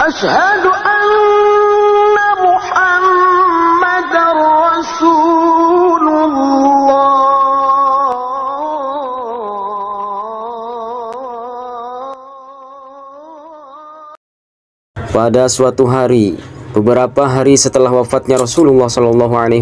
أشهد أن محمدًا رسول الله. Pada suatu hari, beberapa hari setelah wafatnya Rasulullah SAW,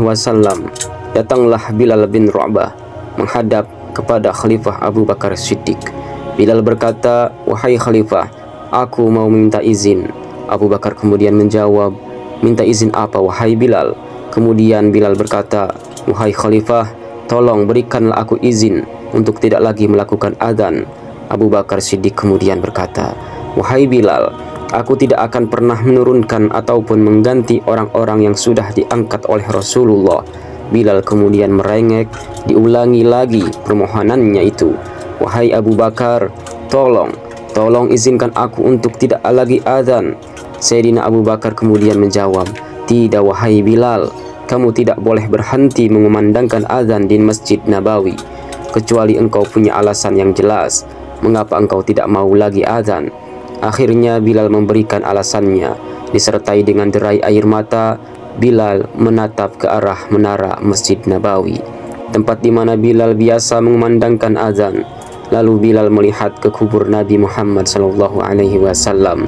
datanglah Bilal bin Rabah menghadap kepada Khalifah Abu Bakar Siddiq. Bilal berkata, "Wahai Khalifah, aku mau minta izin." Abu Bakar kemudian menjawab, "Minta izin apa wahai Bilal?" Kemudian Bilal berkata, "Wahai Khalifah, tolong berikanlah aku izin untuk tidak lagi melakukan adzan." Abu Bakar Siddiq kemudian berkata, "Wahai Bilal, aku tidak akan pernah menurunkan ataupun mengganti orang-orang yang sudah diangkat oleh Rasulullah." Bilal kemudian merengek, diulangi lagi permohonannya itu, "Wahai Abu Bakar, tolong izinkan aku untuk tidak lagi adzan." Sayyidina Abu Bakar kemudian menjawab, "Tidak wahai Bilal, kamu tidak boleh berhenti mengumandangkan adzan di Masjid Nabawi, kecuali engkau punya alasan yang jelas mengapa engkau tidak mau lagi adzan." Akhirnya Bilal memberikan alasannya. Disertai dengan derai air mata, Bilal menatap ke arah menara Masjid Nabawi, tempat di mana Bilal biasa mengumandangkan azan. Lalu Bilal melihat ke kubur Nabi Muhammad SAW.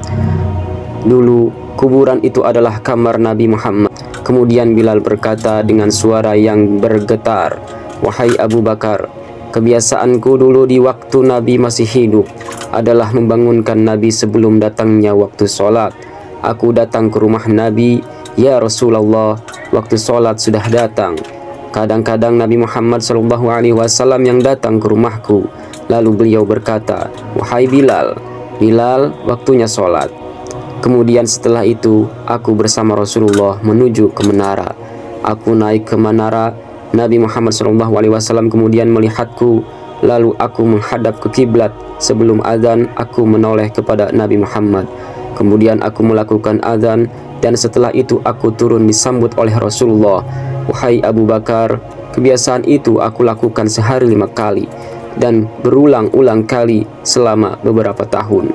Dulu kuburan itu adalah kamar Nabi Muhammad. Kemudian Bilal berkata dengan suara yang bergetar, "Wahai Abu Bakar, kebiasaanku dulu di waktu Nabi masih hidup adalah membangunkan Nabi sebelum datangnya waktu sholat. Aku datang ke rumah Nabi, 'Ya Rasulullah, waktu sholat sudah datang.' Kadang-kadang Nabi Muhammad SAW yang datang ke rumahku. Lalu beliau berkata, 'Wahai Bilal, waktunya sholat.' Kemudian setelah itu aku bersama Rasulullah menuju ke menara. Aku naik ke menara. Nabi Muhammad SAW kemudian melihatku. Lalu aku menghadap ke kiblat. Sebelum azan aku menoleh kepada Nabi Muhammad. Kemudian aku melakukan azan, dan setelah itu aku turun disambut oleh Rasulullah. Wahai Abu Bakar, kebiasaan itu aku lakukan sehari 5 kali dan berulang-ulang kali selama beberapa tahun,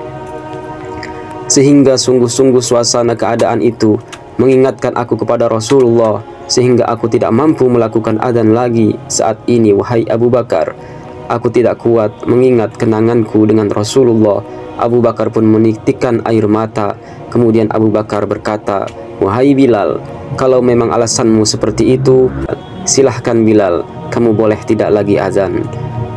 sehingga sungguh-sungguh suasana keadaan itu mengingatkan aku kepada Rasulullah, sehingga aku tidak mampu melakukan adzan lagi saat ini. Wahai Abu Bakar, aku tidak kuat mengingat kenanganku dengan Rasulullah." Abu Bakar pun menitikkan air mata. Kemudian Abu Bakar berkata, "Wahai Bilal, kalau memang alasanmu seperti itu, silahkan Bilal, kamu boleh tidak lagi azan."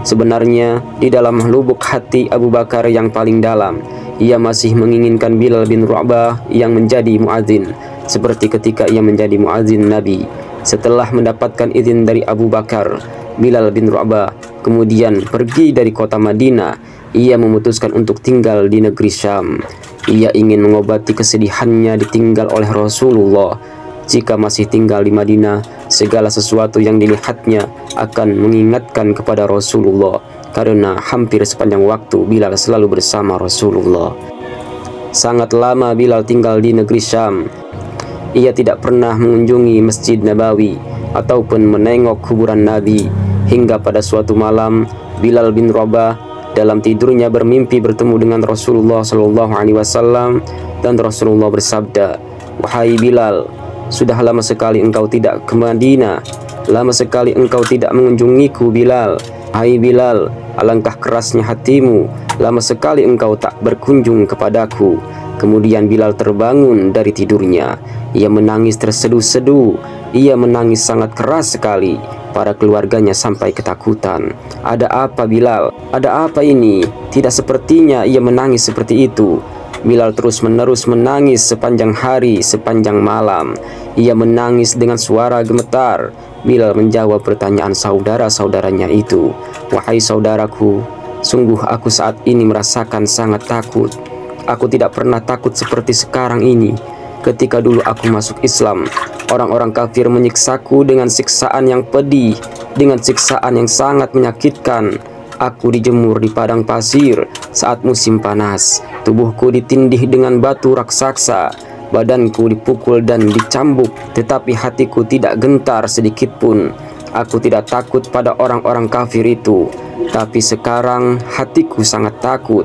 Sebenarnya di dalam lubuk hati Abu Bakar yang paling dalam, ia masih menginginkan Bilal bin Rabah yang menjadi muadzin, seperti ketika ia menjadi muadzin Nabi. Setelah mendapatkan izin dari Abu Bakar, Bilal bin Rabah kemudian pergi dari kota Madinah. Ia memutuskan untuk tinggal di negeri Syam. Ia ingin mengobati kesedihannya ditinggal oleh Rasulullah. Jika masih tinggal di Madinah, segala sesuatu yang dilihatnya akan mengingatkan kepada Rasulullah, karena hampir sepanjang waktu Bilal selalu bersama Rasulullah. Sangat lama Bilal tinggal di negeri Syam. Ia tidak pernah mengunjungi Masjid Nabawi ataupun menengok kuburan Nabi, hingga pada suatu malam Bilal bin Rabah dalam tidurnya bermimpi bertemu dengan Rasulullah SAW, dan Rasulullah bersabda, "Wahai Bilal, sudah lama sekali engkau tidak ke Madinah, lama sekali engkau tidak mengunjungiku Bilal. Hai Bilal, alangkah kerasnya hatimu, lama sekali engkau tak berkunjung kepadaku." Kemudian Bilal terbangun dari tidurnya. Ia menangis terseduh-seduh. Ia menangis sangat keras sekali. Para keluarganya sampai ketakutan. "Ada apa Bilal? Ada apa ini?" Tidak sepertinya ia menangis seperti itu. Bilal terus-menerus menangis sepanjang hari, sepanjang malam. Ia menangis dengan suara gemetar. Bilal menjawab pertanyaan saudara-saudaranya itu, "Wahai saudaraku, sungguh aku saat ini merasakan sangat takut. Aku tidak pernah takut seperti sekarang ini. Ketika dulu aku masuk Islam, orang-orang kafir menyiksaku dengan siksaan yang pedih, dengan siksaan yang sangat menyakitkan. Aku dijemur di padang pasir saat musim panas. Tubuhku ditindih dengan batu raksasa. Badanku dipukul dan dicambuk, tetapi hatiku tidak gentar sedikit pun. Aku tidak takut pada orang-orang kafir itu. Tapi sekarang hatiku sangat takut.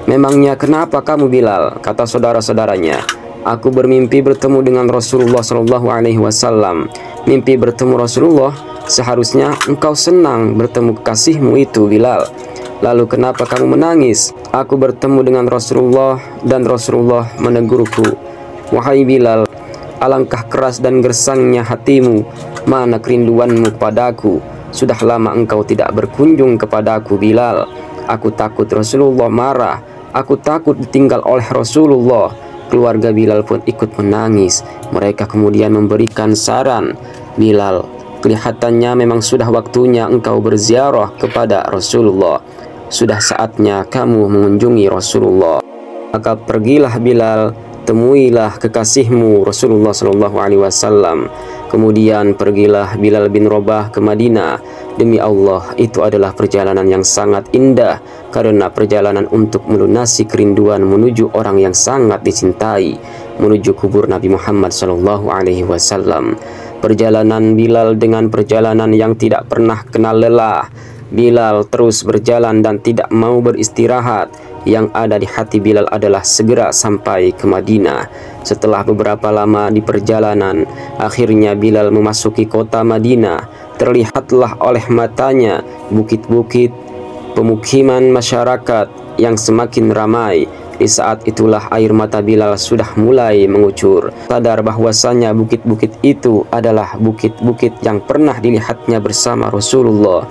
"Memangnya kenapa kamu Bilal?" kata saudara-saudaranya. "Aku bermimpi bertemu dengan Rasulullah Shallallahu Alaihi Wasallam." "Mimpi bertemu Rasulullah? Seharusnya engkau senang bertemu kekasihmu itu, Bilal. Lalu kenapa kamu menangis?" "Aku bertemu dengan Rasulullah dan Rasulullah menegurku, 'Wahai Bilal, alangkah keras dan gersangnya hatimu. Mana kerinduanmu kepadaku? Sudah lama engkau tidak berkunjung kepadaku, Bilal. Aku takut Rasulullah marah. Aku takut ditinggal oleh Rasulullah." Keluarga Bilal pun ikut menangis. Mereka kemudian memberikan saran, "Bilal, kelihatannya memang sudah waktunya engkau berziarah kepada Rasulullah. Sudah saatnya kamu mengunjungi Rasulullah. Maka pergilah Bilal, temuilah kekasihmu Rasulullah Shallallahu Alaihi Wasallam." Kemudian pergilah Bilal bin Rabah ke Madinah. Demi Allah, itu adalah perjalanan yang sangat indah, karena perjalanan untuk melunasi kerinduan menuju orang yang sangat dicintai, menuju kubur Nabi Muhammad Shallallahu Alaihi Wasallam. Perjalanan Bilal dengan perjalanan yang tidak pernah kenal lelah. Bilal terus berjalan dan tidak mau beristirahat. Yang ada di hati Bilal adalah segera sampai ke Madinah. Setelah beberapa lama di perjalanan, akhirnya Bilal memasuki kota Madinah. Terlihatlah oleh matanya bukit-bukit, pemukiman masyarakat yang semakin ramai. Di saat itulah air mata Bilal sudah mulai mengucur. Sadar bahwasanya bukit-bukit itu adalah bukit-bukit yang pernah dilihatnya bersama Rasulullah.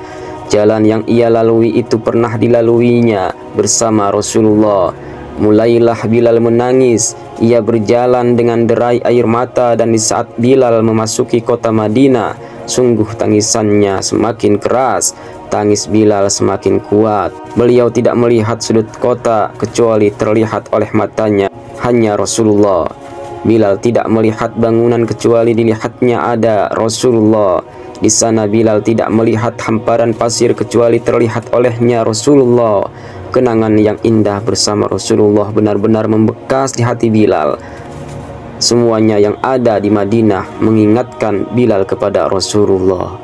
Jalan yang ia lalui itu pernah dilaluinya bersama Rasulullah. Mulailah Bilal menangis. Ia berjalan dengan derai air mata, dan di saat Bilal memasuki kota Madinah, sungguh tangisannya semakin keras. Tangis Bilal semakin kuat. Beliau tidak melihat sudut kota kecuali terlihat oleh matanya hanya Rasulullah. Bilal tidak melihat bangunan kecuali dilihatnya ada Rasulullah. Di sana Bilal tidak melihat hamparan pasir kecuali terlihat olehnya Rasulullah. Kenangan yang indah bersama Rasulullah benar-benar membekas di hati Bilal. Semuanya yang ada di Madinah mengingatkan Bilal kepada Rasulullah.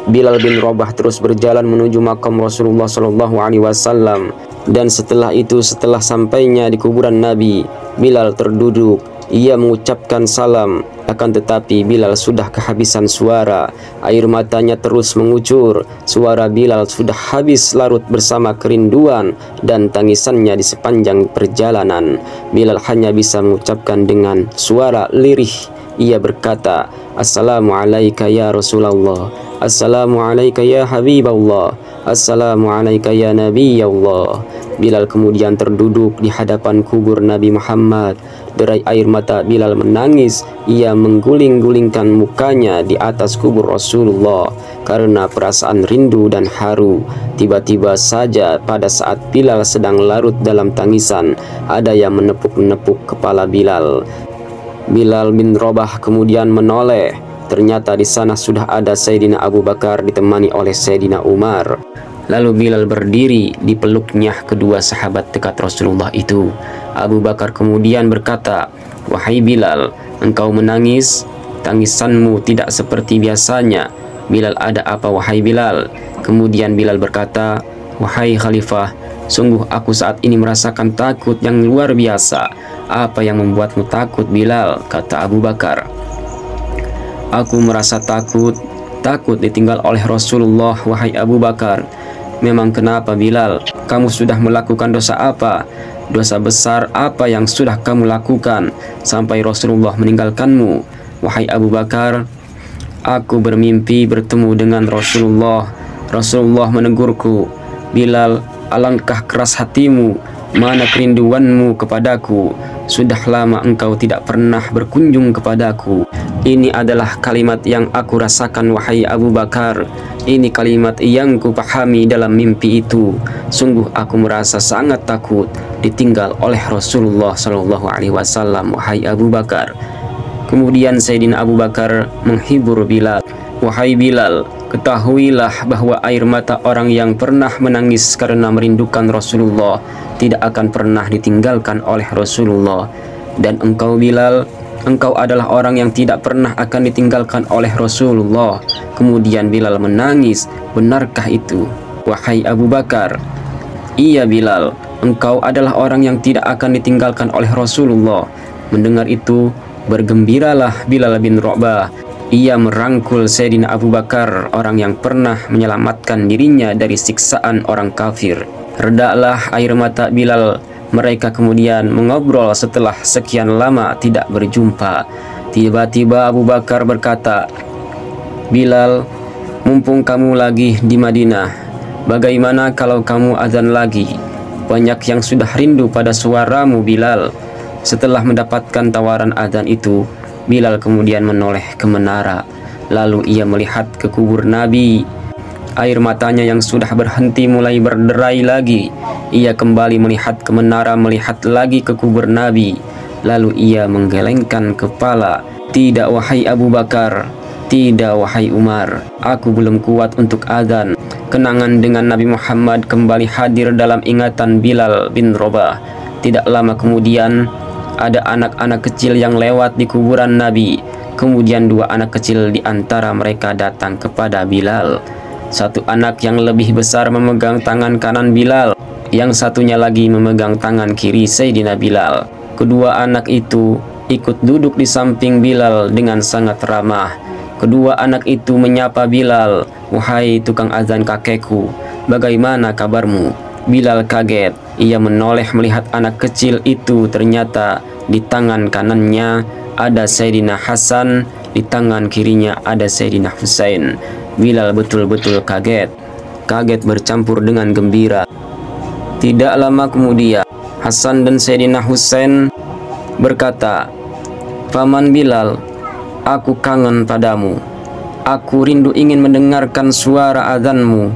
Bilal bin Rabah terus berjalan menuju makam Rasulullah Shallallahu Alaihi Wasallam. Dan setelah itu, setelah sampainya di kuburan Nabi, Bilal terduduk. Ia mengucapkan salam, akan tetapi Bilal sudah kehabisan suara. Air matanya terus mengucur. Suara Bilal sudah habis larut bersama kerinduan dan tangisannya di sepanjang perjalanan. Bilal hanya bisa mengucapkan dengan suara lirih. Ia berkata, "Assalamualaikum ya Rasulullah. Assalamualaikum ya Habiballah. Assalamualaikum ya Nabi Allah." Bilal kemudian terduduk di hadapan kubur Nabi Muhammad. Derai air mata Bilal menangis. Ia mengguling-gulingkan mukanya di atas kubur Rasulullah karena perasaan rindu dan haru. Tiba-tiba saja pada saat Bilal sedang larut dalam tangisan, ada yang menepuk-nepuk kepala Bilal. Bilal bin Rabah kemudian menoleh. Ternyata di sana sudah ada Sayyidina Abu Bakar ditemani oleh Sayyidina Umar. Lalu Bilal berdiri, dipeluknya kedua sahabat dekat Rasulullah itu. Abu Bakar kemudian berkata, "Wahai Bilal, engkau menangis? Tangisanmu tidak seperti biasanya." "Bilal, ada apa wahai Bilal?" Kemudian Bilal berkata, "Wahai Khalifah, sungguh aku saat ini merasakan takut yang luar biasa." "Apa yang membuatmu takut Bilal?" kata Abu Bakar. "Aku merasa takut ditinggal oleh Rasulullah wahai Abu Bakar." "Memang kenapa Bilal? Kamu sudah melakukan dosa apa? Dosa besar apa yang sudah kamu lakukan sampai Rasulullah meninggalkanmu?" "Wahai Abu Bakar, aku bermimpi bertemu dengan Rasulullah. Rasulullah menegurku, 'Bilal, alangkah keras hatimu. Mana kerinduanmu kepadaku? Sudah lama engkau tidak pernah berkunjung kepadaku.' Ini adalah kalimat yang aku rasakan wahai Abu Bakar. Ini kalimat yang kupahami dalam mimpi itu. Sungguh aku merasa sangat takut ditinggal oleh Rasulullah Shallallahu Alaihi Wasallam wahai Abu Bakar." Kemudian Sayyidina Abu Bakar menghibur Bilal, "Wahai Bilal, ketahuilah bahwa air mata orang yang pernah menangis karena merindukan Rasulullah tidak akan pernah ditinggalkan oleh Rasulullah. Dan engkau Bilal, engkau adalah orang yang tidak pernah akan ditinggalkan oleh Rasulullah." Kemudian Bilal menangis, "Benarkah itu, wahai Abu Bakar?" "Iya Bilal, engkau adalah orang yang tidak akan ditinggalkan oleh Rasulullah." Mendengar itu, bergembiralah Bilal bin Rabah. Ia merangkul Sayyidina Abu Bakar, orang yang pernah menyelamatkan dirinya dari siksaan orang kafir. Redalah air mata Bilal. Mereka kemudian mengobrol setelah sekian lama tidak berjumpa. Tiba-tiba Abu Bakar berkata, "Bilal, mumpung kamu lagi di Madinah, bagaimana kalau kamu azan lagi? Banyak yang sudah rindu pada suaramu, Bilal." Setelah mendapatkan tawaran azan itu, Bilal kemudian menoleh ke menara. Lalu ia melihat ke kubur Nabi. Air matanya yang sudah berhenti mulai berderai lagi. Ia kembali melihat ke menara, melihat lagi ke kubur Nabi. Lalu ia menggelengkan kepala. "Tidak, wahai Abu Bakar. Tidak, wahai Umar. Aku belum kuat untuk azan." Kenangan dengan Nabi Muhammad kembali hadir dalam ingatan Bilal bin Rabah. Tidak lama kemudian, ada anak-anak kecil yang lewat di kuburan Nabi. Kemudian dua anak kecil di antara mereka datang kepada Bilal. Satu anak yang lebih besar memegang tangan kanan Bilal, yang satunya lagi memegang tangan kiri Sayyidina Bilal. Kedua anak itu ikut duduk di samping Bilal dengan sangat ramah. Kedua anak itu menyapa Bilal, "Wahai tukang azan kakekku, bagaimana kabarmu?" Bilal kaget. Ia menoleh melihat anak kecil itu. Ternyata di tangan kanannya ada Sayyidina Hasan, di tangan kirinya ada Sayyidina Husain. Bilal betul-betul kaget. Kaget bercampur dengan gembira. Tidak lama kemudian, Hasan dan Sayyidina Husain berkata, "Paman Bilal, aku kangen padamu. Aku rindu ingin mendengarkan suara azanmu.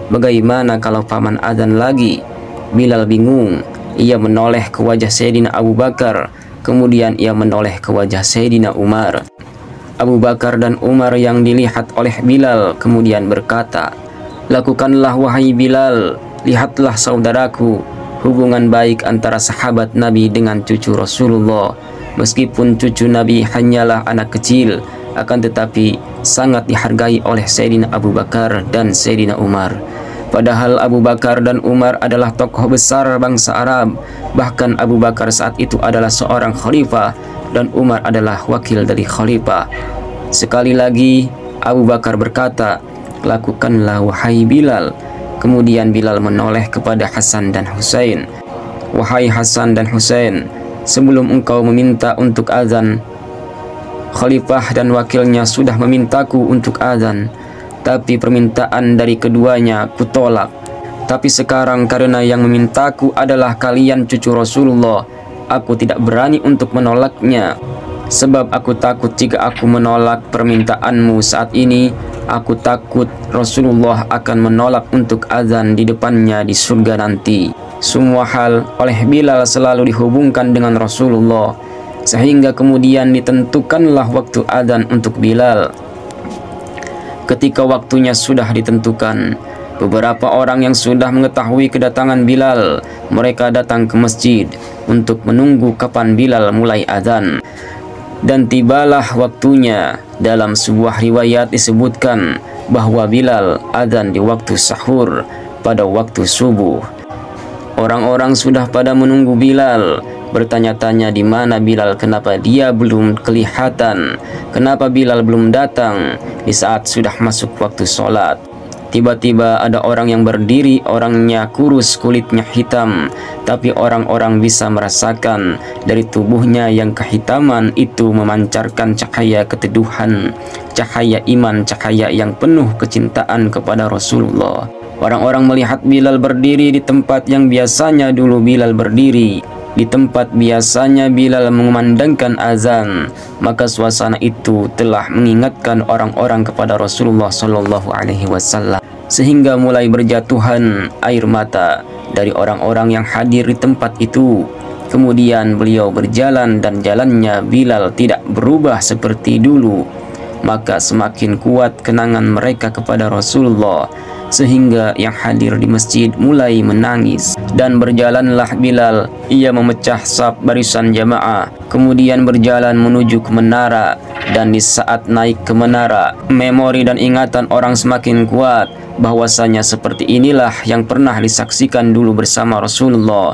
Bagaimana kalau paman azan lagi?" Bilal bingung. Ia menoleh ke wajah Sayyidina Abu Bakar. Kemudian ia menoleh ke wajah Sayyidina Umar. Abu Bakar dan Umar yang dilihat oleh Bilal kemudian berkata, "Lakukanlah wahai Bilal. Lihatlah saudaraku, hubungan baik antara sahabat Nabi dengan cucu Rasulullah. Meskipun cucu Nabi hanyalah anak kecil, akan tetapi sangat dihargai oleh Sayyidina Abu Bakar dan Sayyidina Umar. Padahal Abu Bakar dan Umar adalah tokoh besar bangsa Arab. Bahkan Abu Bakar saat itu adalah seorang khalifah dan Umar adalah wakil dari khalifah." Sekali lagi Abu Bakar berkata, "Lakukanlah wahai Bilal." Kemudian Bilal menoleh kepada Hasan dan Husain. "Wahai Hasan dan Husain, sebelum engkau meminta untuk azan, khalifah dan wakilnya sudah memintaku untuk azan, tapi permintaan dari keduanya kutolak. Tapi sekarang karena yang memintaku adalah kalian cucu Rasulullah, aku tidak berani untuk menolaknya. Sebab aku takut jika aku menolak permintaanmu saat ini, aku takut Rasulullah akan menolak untuk azan di depannya di surga nanti." Semua hal oleh Bilal selalu dihubungkan dengan Rasulullah, sehingga kemudian ditentukanlah waktu azan untuk Bilal. Ketika waktunya sudah ditentukan, beberapa orang yang sudah mengetahui kedatangan Bilal, mereka datang ke masjid untuk menunggu kapan Bilal mulai azan. Dan tibalah waktunya. Dalam sebuah riwayat disebutkan bahwa Bilal azan di waktu sahur pada waktu subuh. Orang-orang sudah pada menunggu Bilal, bertanya-tanya di mana Bilal, kenapa dia belum kelihatan, kenapa Bilal belum datang di saat sudah masuk waktu sholat. Tiba-tiba ada orang yang berdiri, orangnya kurus, kulitnya hitam, tapi orang-orang bisa merasakan dari tubuhnya yang kehitaman itu memancarkan cahaya keteduhan, cahaya iman, cahaya yang penuh kecintaan kepada Rasulullah. Orang-orang melihat Bilal berdiri di tempat yang biasanya dulu Bilal berdiri. Di tempat biasanya Bilal mengumandangkan azan, maka suasana itu telah mengingatkan orang-orang kepada Rasulullah SAW, sehingga mulai berjatuhan air mata dari orang-orang yang hadir di tempat itu. Kemudian beliau berjalan dan jalannya Bilal tidak berubah seperti dulu. Maka semakin kuat kenangan mereka kepada Rasulullah. sehingga yang hadir di masjid mulai menangis. Dan berjalanlah Bilal, ia memecah saf barisan jamaah, kemudian berjalan menuju ke menara. Dan di saat naik ke menara, memori dan ingatan orang semakin kuat bahwasanya seperti inilah yang pernah disaksikan dulu bersama Rasulullah.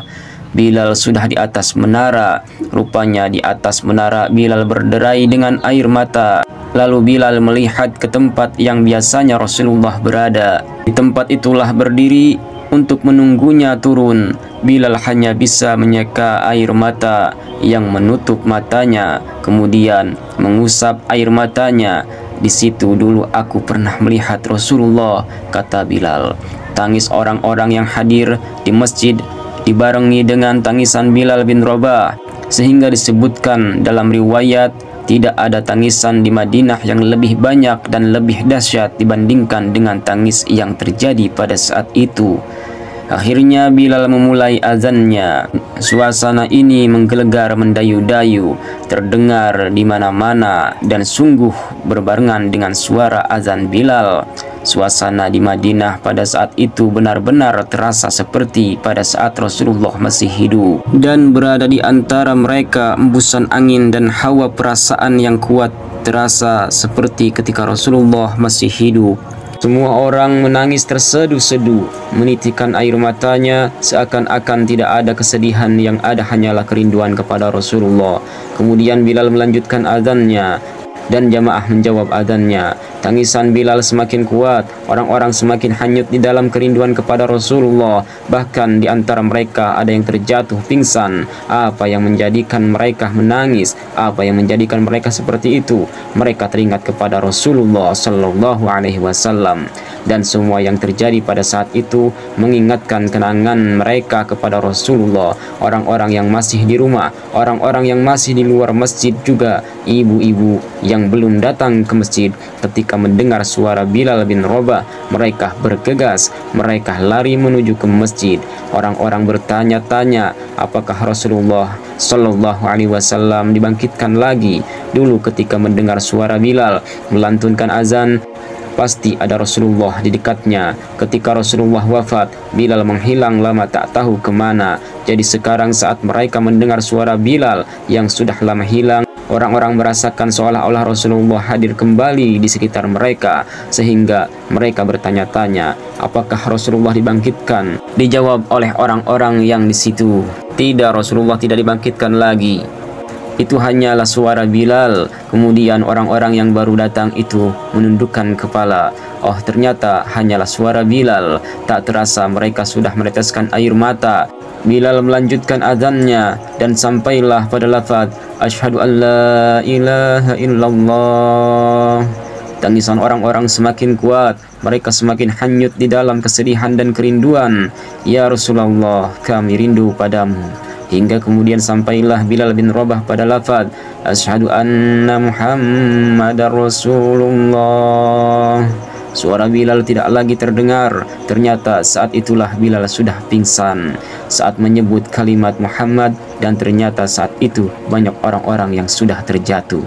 Bilal sudah di atas menara. Rupanya di atas menara Bilal berderai dengan air mata. Lalu Bilal melihat ke tempat yang biasanya Rasulullah berada. Di tempat itulah berdiri untuk menunggunya turun. Bilal hanya bisa menyeka air mata yang menutup matanya, kemudian mengusap air matanya. Di situ dulu aku pernah melihat Rasulullah, kata Bilal. Tangis orang-orang yang hadir di masjid dibarengi dengan tangisan Bilal bin Rabah, sehingga disebutkan dalam riwayat tidak ada tangisan di Madinah yang lebih banyak dan lebih dahsyat dibandingkan dengan tangis yang terjadi pada saat itu. Akhirnya Bilal memulai azannya. Suasana ini menggelegar mendayu-dayu, terdengar di mana-mana dan sungguh berbarengan dengan suara azan Bilal. Suasana di Madinah pada saat itu benar-benar terasa seperti pada saat Rasulullah masih hidup. Dan berada di antara mereka embusan angin dan hawa perasaan yang kuat terasa seperti ketika Rasulullah masih hidup. Semua orang menangis terseduh-seduh, menitikan air matanya seakan-akan tidak ada kesedihan, yang ada hanyalah kerinduan kepada Rasulullah. Kemudian Bilal melanjutkan azannya dan jamaah menjawab azannya. Tangisan Bilal semakin kuat, orang-orang semakin hanyut di dalam kerinduan kepada Rasulullah. Bahkan di antara mereka ada yang terjatuh pingsan. Apa yang menjadikan mereka menangis? Apa yang menjadikan mereka seperti itu? Mereka teringat kepada Rasulullah Sallallahu Alaihi Wasallam. Dan semua yang terjadi pada saat itu mengingatkan kenangan mereka kepada Rasulullah. Orang-orang yang masih di rumah, orang-orang yang masih di luar masjid juga, ibu-ibu yang belum datang ke masjid, ketika mendengar suara Bilal bin Rabah, mereka bergegas, mereka lari menuju ke masjid. Orang-orang bertanya-tanya, apakah Rasulullah Sallallahu Alaihi Wasallam dibangkitkan lagi? Dulu ketika mendengar suara Bilal melantunkan azan, pasti ada Rasulullah di dekatnya. Ketika Rasulullah wafat, Bilal menghilang lama tak tahu kemana. Jadi sekarang saat mereka mendengar suara Bilal yang sudah lama hilang, orang-orang merasakan seolah-olah Rasulullah hadir kembali di sekitar mereka, sehingga mereka bertanya-tanya, apakah Rasulullah dibangkitkan? Dijawab oleh orang-orang yang di situ, tidak, Rasulullah tidak dibangkitkan lagi. Itu hanyalah suara Bilal. Kemudian orang-orang yang baru datang itu menundukkan kepala. Oh, ternyata hanyalah suara Bilal. Tak terasa mereka sudah meneteskan air mata. Bilal melanjutkan azannya dan sampailah pada lafaz asyhadu an la ilaha illallah. Tangisan orang-orang semakin kuat, mereka semakin hanyut di dalam kesedihan dan kerinduan. Ya Rasulullah, kami rindu padamu. Hingga kemudian sampailah Bilal bin Rabah pada lafaz asyhadu anna Muhammadar Rasulullah. Suara Bilal tidak lagi terdengar. Ternyata saat itulah Bilal sudah pingsan saat menyebut kalimat Muhammad, dan ternyata saat itu banyak orang-orang yang sudah terjatuh.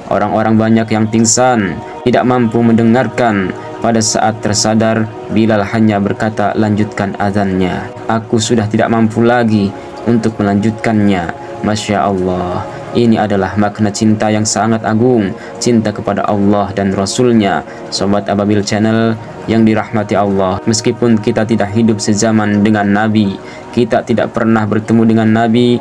Orang-orang banyak yang pingsan, tidak mampu mendengarkan. Pada saat tersadar, Bilal hanya berkata, lanjutkan azannya. Aku sudah tidak mampu lagi untuk melanjutkannya. Masya Allah, ini adalah makna cinta yang sangat agung, cinta kepada Allah dan Rasulnya. Sobat Ababil Channel yang dirahmati Allah, meskipun kita tidak hidup sezaman dengan Nabi, kita tidak pernah bertemu dengan Nabi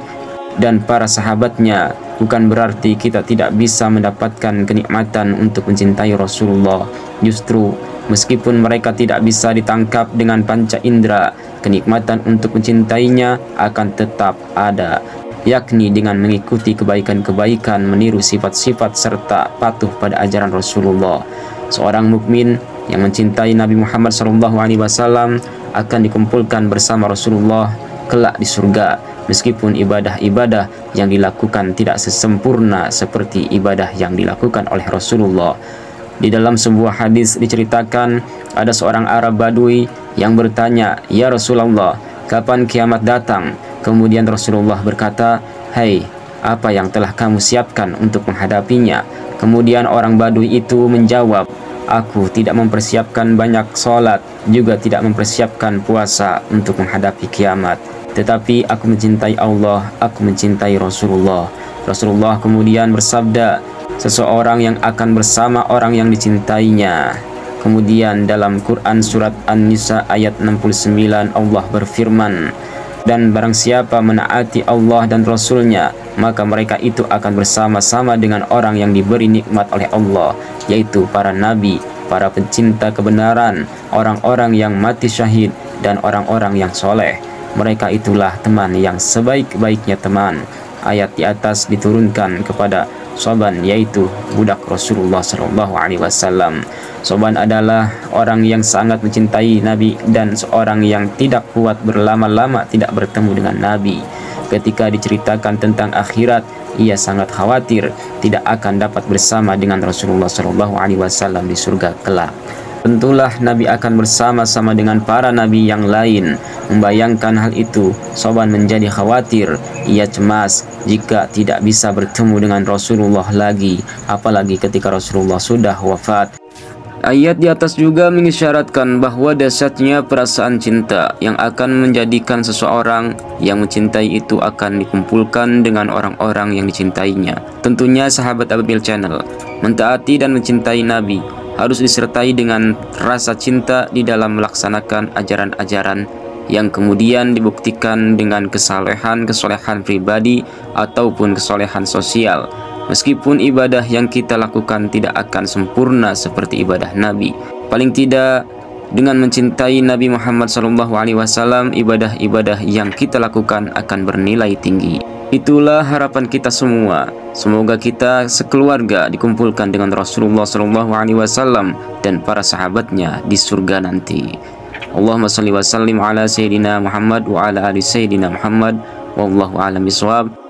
dan para sahabatnya, bukan berarti kita tidak bisa mendapatkan kenikmatan untuk mencintai Rasulullah. Justru meskipun mereka tidak bisa ditangkap dengan panca indera, kenikmatan untuk mencintainya akan tetap ada, yakni dengan mengikuti kebaikan-kebaikan, meniru sifat-sifat serta patuh pada ajaran Rasulullah. Seorang mukmin yang mencintai Nabi Muhammad SAW akan dikumpulkan bersama Rasulullah kelak di surga, meskipun ibadah-ibadah yang dilakukan tidak sesempurna seperti ibadah yang dilakukan oleh Rasulullah. Di dalam sebuah hadis diceritakan ada seorang Arab Badui yang bertanya, "Ya Rasulullah, kapan kiamat datang?" Kemudian Rasulullah berkata, "Hai, apa yang telah kamu siapkan untuk menghadapinya?" Kemudian orang Badui itu menjawab, Aku tidak mempersiapkan banyak sholat, juga tidak mempersiapkan puasa untuk menghadapi kiamat. Tetapi aku mencintai Allah, aku mencintai Rasulullah. Rasulullah kemudian bersabda, seseorang yang akan bersama orang yang dicintainya. Kemudian dalam Quran surat An-Nisa ayat 69 Allah berfirman, dan barang siapa menaati Allah dan Rasulnya, maka mereka itu akan bersama-sama dengan orang yang diberi nikmat oleh Allah, yaitu para nabi, para pencinta kebenaran, orang-orang yang mati syahid, dan orang-orang yang soleh. Mereka itulah teman yang sebaik-baiknya teman. Ayat di atas diturunkan kepada Soban, yaitu budak Rasulullah SAW. Soban adalah orang yang sangat mencintai Nabi dan seorang yang tidak kuat berlama-lama tidak bertemu dengan Nabi. Ketika diceritakan tentang akhirat, ia sangat khawatir tidak akan dapat bersama dengan Rasulullah SAW di surga kelak. Tentulah Nabi akan bersama-sama dengan para Nabi yang lain. Membayangkan hal itu, Soban menjadi khawatir. Ia cemas jika tidak bisa bertemu dengan Rasulullah lagi, apalagi ketika Rasulullah sudah wafat. Ayat di atas juga mengisyaratkan bahwa dahsyatnya perasaan cinta yang akan menjadikan seseorang yang mencintai itu akan dikumpulkan dengan orang-orang yang dicintainya. Tentunya sahabat Ababil Channel, mentaati dan mencintai Nabi harus disertai dengan rasa cinta di dalam melaksanakan ajaran-ajaran yang kemudian dibuktikan dengan kesolehan pribadi ataupun kesolehan sosial. Meskipun ibadah yang kita lakukan tidak akan sempurna seperti ibadah Nabi, paling tidak dengan mencintai Nabi Muhammad SAW, ibadah-ibadah yang kita lakukan akan bernilai tinggi. Itulah harapan kita semua. Semoga kita sekeluarga dikumpulkan dengan Rasulullah SAW dan para sahabatnya di surga nanti. Allahumma salli wa sallim ala Sayyidina Muhammad wa ala ali Sayyidina Muhammad. Wallahu a'lam bishawab.